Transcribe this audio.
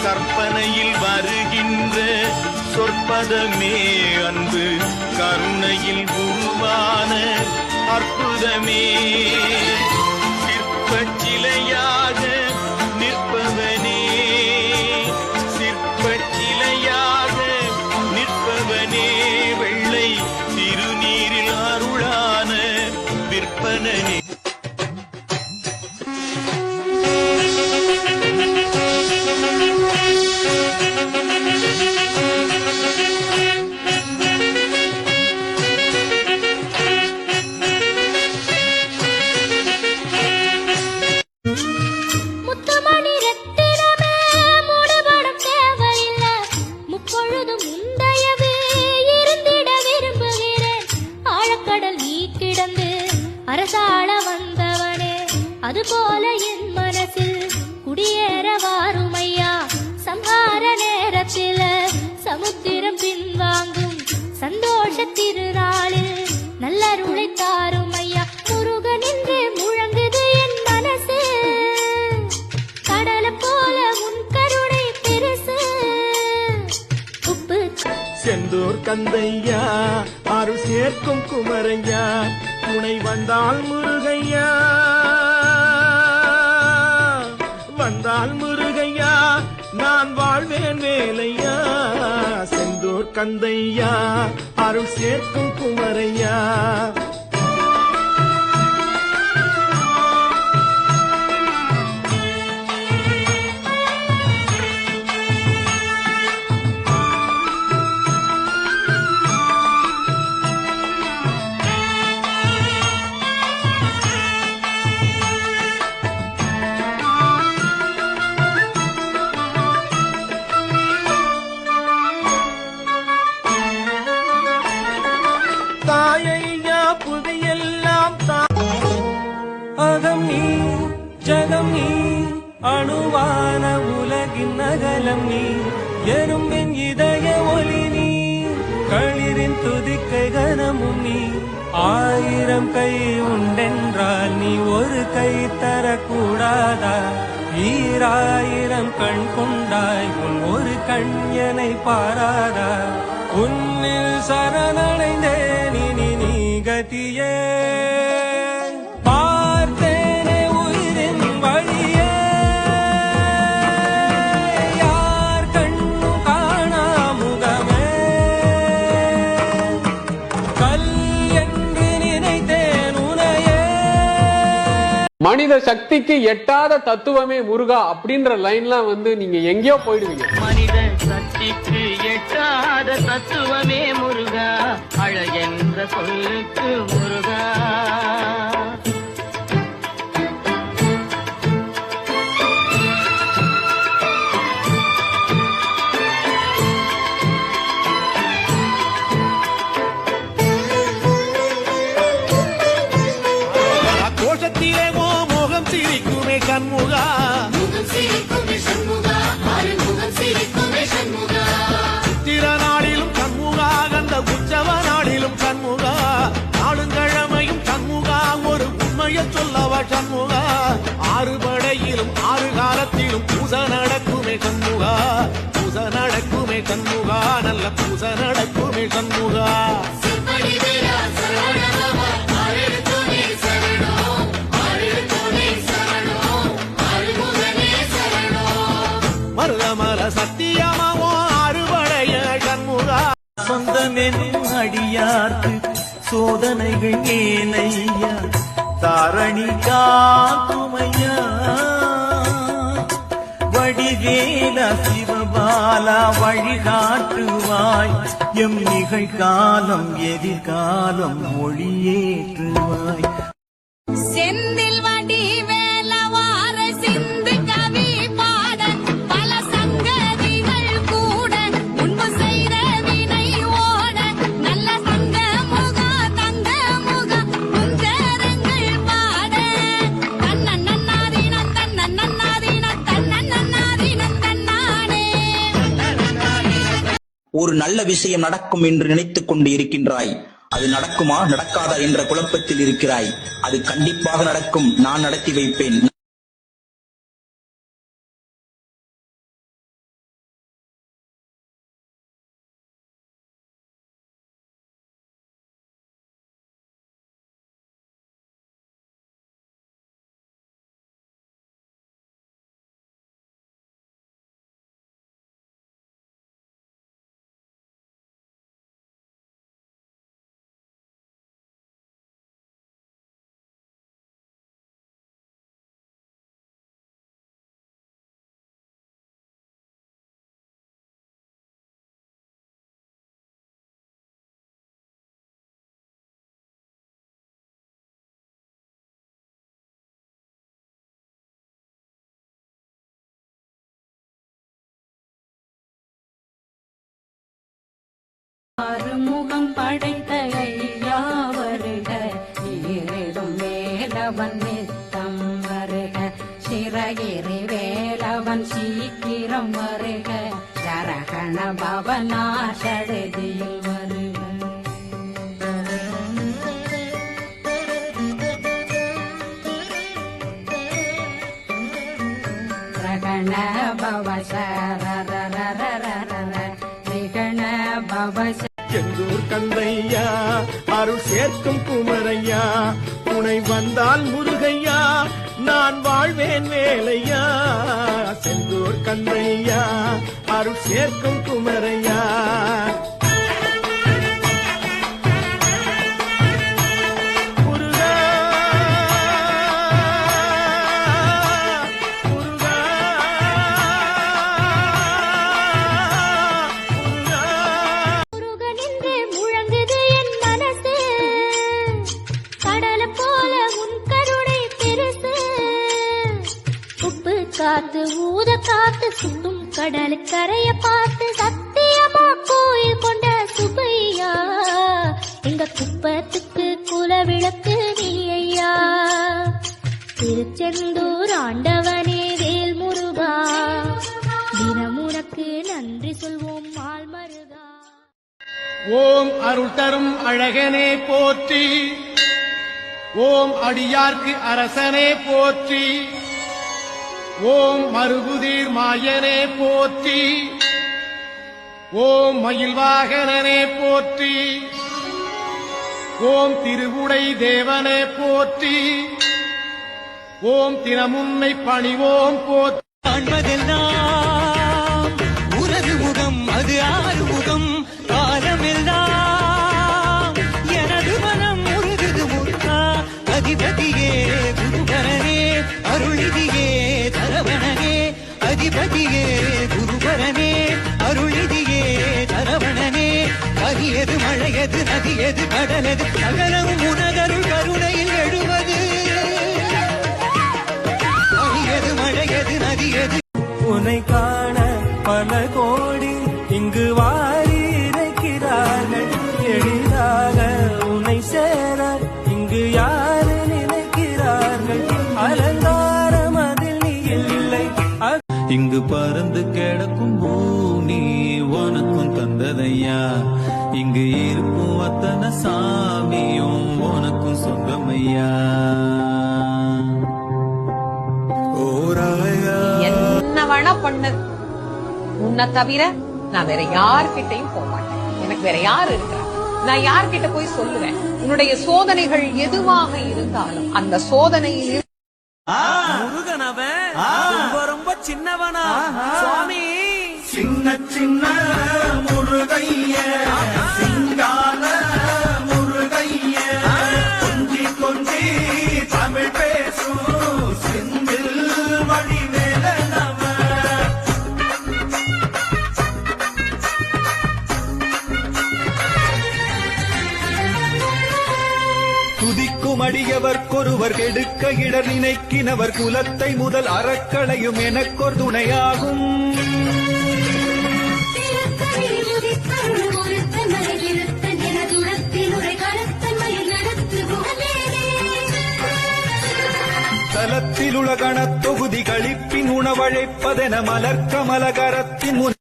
கற்பனையில் வருகின்ற சொற்பதமே அன்பு கருணையில் உருவான அற்புதமே சிற்பச் சிலையாக நிற்பவனே சிற்பச் சிலையாக நிற்பவனே வெள்ளை திருநீரில் அருளான விற்பனனே அரசாள வந்தவனே அதுபோல என் மனசில் குடியேற வாருமையா சம்ஹார நேரத்தில் சமுத்திரம் பின்வாங்கும் சந்தோஷ திருநாளில் நல்லருளை தாருமையா முருகன் என்று முழங்குது என் மனசு கடலை போல உன் கருணை பெருசு உப்பு செந்தூர் கந்தையா அருள் சேர்க்கும் குமரையா துணை வந்தால் முருகையா வந்தால் முருகையா நான் வாழ்வேன் வேலையா செந்தூர் கந்தையா அருள் சேர்க்கும் குமரையா தாயையா புவியெல்லாம் அகம் நீ ஜகம் நீ அணுவான உலகின் நகலம் நீ எறும்பின் இதய ஒளி நீ களிரின் துதிக்கை கனமும் நீ ஆயிரம் கை உண்டென்றால் நீ ஒரு கை தரக்கூடாதா ஈராயிரம் கண் கொண்டாய் உன் ஒரு கண் எனை பாராதா உன்னில் சரணடைந்தேன் இனி நீ கதியே பார்த்தேனே உயிரின் வழியே யார் கண்ணும் காணா முகமே கல் என்று நினைத்தேன் உனையே மனித சக்திக்கு எட்டாத தத்துவமே முருகா அப்படின்ற லைன்லாம் வந்து நீங்க எங்கேயோ போயிடுவீங்க. மனித சக்திக்கு எட்டாத தத்துவமே முருகா அழகென்ற சொல்லுக்கு முருகா கோஷத்திலே மோகம் சிரிக்குமே கண்முகா சித்திரநாளிலும் கண்முகா கந்த உற்சவ நாளிலும் கண்முகா நாளுங்கிழமையும் கண்முகா ஒரு உண்மையை சொல்லவா கண்முகா ஆறு படையிலும் ஆறு காலத்திலும் பூச நடக்குமே கண்முகா பூச நடக்குமே கண்முகா நல்ல பூச நடக்குமே கண்முகா மருதமல சத்தியமாவோ அறுபடைய கண்முகா சொந்தமெனும் அடியார்க்கு சோதனைகள் ஏனையா தாரணி காக்குமையா வடிவேலா சிவபாலா வழிகாட்டுவாய் எம் நிகழ்காலம் எதிர்காலம் மொழியேற்றுவாய் செந்தில் வடி வேலவார சிந்து கவி பாட பல சங்கதிகள் கூட முன்பு செய்த வினை ஓட நல்ல சங்க முகா தங்க முகா குஞ்சரங்கள் பாட தன்னன் நன்னாதீனம் தன்னன் நன்னாதீனம் தன்னன் நன்னாதீனம் தன்னானே. ஒரு நல்ல விஷயம் நடக்கும் என்று நினைத்துக் கொண்டு இருக்கின்றாய். அது நடக்குமா நடக்காதா என்ற குழப்பத்தில் இருக்கிறாய். அது கண்டிப்பாக நடக்கும். நான் நடத்தி வைப்பேன். ஆறுமுகம் படைத்த ஐயா வருக, ஈரிடும் வேலவன் நித்தம் வருக, சிறகிரி வேலவன் சீக்கிரம் வருக, சரகண பவனா சடுதியில் வருக. ரகண பவ சரரரரரரர, ரிகண பவ செந்தூர் கந்தையா அருள் சேர்க்கும் குமரையா, துணை வந்தால் முருகையா நான் வாழ்வேன் வேலையா. செந்தூர் கந்தையா அருள் சேர்க்கும் குமரையா. முருகா, முருகா, முருகா. முருகனின்று முழங்குது என் மனசு, கடலை போல உன் கருணை பெருசு, உப்பு காத்து ஊத காத்து சுட்டும் கடலு கரைய பார்த்து சத்தியமா கோயில் கொண்ட சுப்பையா, எங்க குப்பத்துக்கு குலவிளக்கு நீ ஐயா. திருச்செந்தூர் ஆண்டவனே வேல் முருகா, தினம் உனக்கு நன்றி சொல்வோம் மால் மருகா. ஓம் அருள் தரும் அழகனே போற்றி, ஓம் அடியார்க்கு அரசனே போற்றி, ஓம் மருகுதீர் மாயனே போற்றி, ஓம் மயில்வாகனனே போற்றி, ஓம் திருவுடை தேவனே போற்றி, ஓம் தினமுன்னை பணிவோம் போற்றி. காண்பதெல்லாம் உனது முகம், அது ஆறுமுகம் காலமெல்லாம் எனது மனம் உருகுது முருகா. அதிபதியே குருபரனே அருளிதியே தரவணனே, அதிபதியே குருபரனே அருளிதியே தரவணனே. கரியது மழையது நதியது கடலது சகலமும் உனதருள் கருணையில் எழுவது. கரியது மழையது நதியது உன்னை காண பல கோடி இங்கு வாரி இருக்கிறார்கள். எளிதாக உன்னை சேர இங்கு யாரு நினைக்கிறார்கள். அலங்காரம் அதில் நீ இல்லை. இங்கு பறந்து கிடக்கும் பூமி உனக்கும் தந்ததையா. இங்கு இருக்கும் அத்தனை சாமியும் உனக்கும் சொந்தமையா. என்ன வேணா பண்ணு, உன்னை தவிர நான் வேற யார்கிட்டையும் போக மாட்டேன். எனக்கு வேற யாரு இருக்கிறா? நான் யார்கிட்ட போய் சொல்லுவேன்? உன்னுடைய சோதனைகள் எதுவாக இருந்தாலும் அந்த சோதனையில் முருகனவன் ரொம்ப ரொம்ப சின்னவனா சுவாமி. சின்ன சின்ன முருகைய சிங்கால முருகைய, கொஞ்சி கொஞ்சி தமிழ் பேசும் செந்தில் வடிவேலனவ. துதிக்கும் அடியவர்க்கொருவர் கெடுக்க இடர் நினைக்கினவர் குலத்தை முதல் அறக்களையும் எனக்கொரு துணையாகும். தலத்தில் உலகணத் தொகுதி கழிப்பின் உணவழைப்பதென மலர்க்கமலகரத்தின் முன்